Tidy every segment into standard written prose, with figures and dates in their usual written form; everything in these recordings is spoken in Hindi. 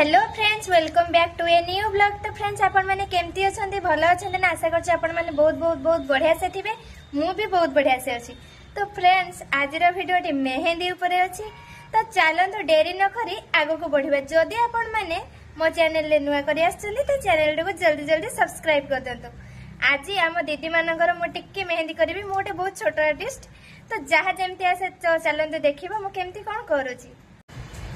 Hello friends, welcome back to a new blog. तो फ्रेंड्स आपण मैंने केमती अच्छे भल अच्छे ना आशा करछी आपण मैंने बहुत बहुत बहुत बढ़िया से थिबे। मु भी बहुत बढ़िया से अच्छी। तो फ्रेंड्स आज वीडियोटी मेहंदी उपरे अच्छी। तो चलतु डेरी न करी आगो को बढ़िबा। जदि आपण मैंने मो चैनल रे नुआ करी आछली तो चैनल को जल्दी जल्दी सब्सक्राइब कर देंतु। आज आम दीदी मानकर मु टिके मेहंदी करी। मु गोटे बहुत छोट आर्टिस्ट। तो जहाँ जमती आसे चलतु देखिबा मु केमती कोन करूची।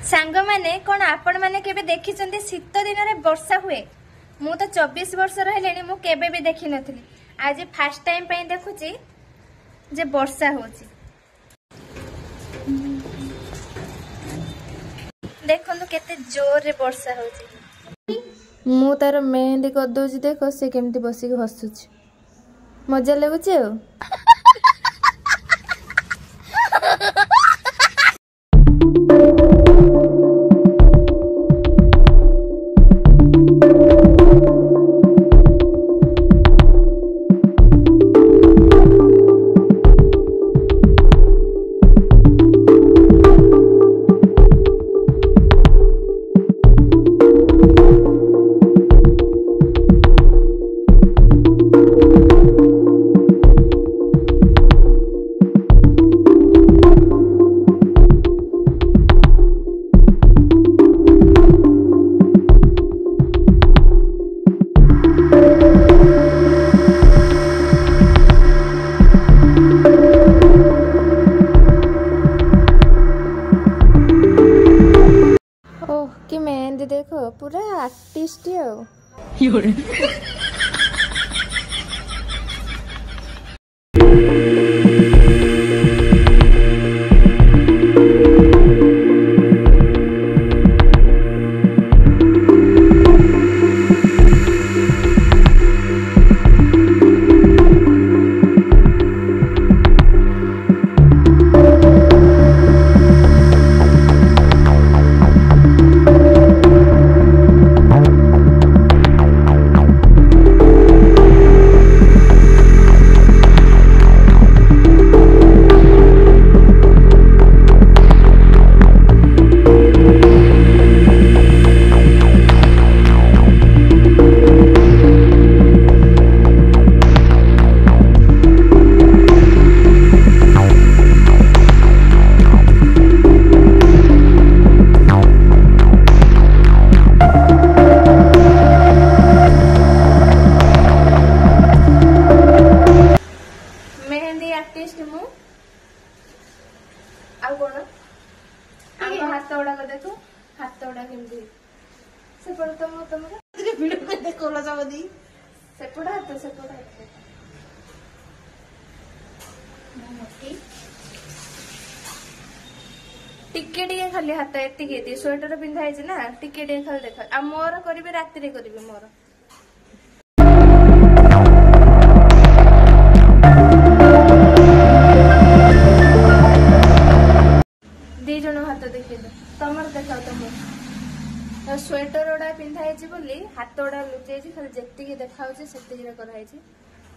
सांग माने कौन आपण माने केबे देखिचंती शीत दिन रे वर्षा हुए? मु तो 24 वर्ष रहलेनी मु केबे भी देखि नथली। आज फर्स्ट टाइम पई देखुची जे वर्षा होची। देखनु केते जोर रे वर्षा होची। मु तार मेहंदी कर दोची। देखो से केमती बसी के हसुची। मजा लागुची ओ। कि मेहंदी देखो पूरा आर्टिस्ट हो। आर्टिस्ट मु आ कोन आम हाथ ओडा को देखो। हाथ ओडा केमती से पर तुमरा वीडियो में देखोला सबदी से पड़ा हाथ मोटी टिके टिके खाली हाथ एतिके दी स्वेटर पिंधा है ना। टिके टिके खाली देख। आ मोर करबे राति रे करबे। मोर दी जन हाथ देखिए तमर देखाओ। तुम स्वेटर ओडा पिंधाई बोली हाथ ओडा लुचाई खाली जेतिकी देखा कराई।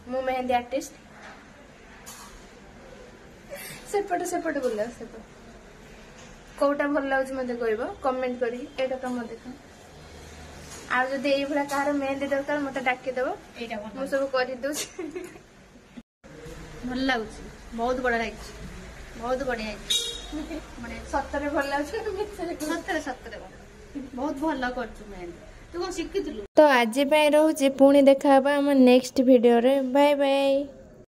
मु मेहंदी आर्टिस्ट। सेपटे सेपटे बोल सेपटे कोटा भल लगे मत कह कमेंट करी। एटा तुम देख आ जब ये भाया कहार मेहंदी दरकार मत डाकिदेव। मु सब कर भल लगुच। बहुत बढ़िया लगे। बहुत बढ़िया सतरे भल लगे। सतरे बहुत भल कर मेहंदी। तू कौन शिखी। तो आज रोचे पुणी देखा नेक्स्ट वीडियो रे। Bye bye.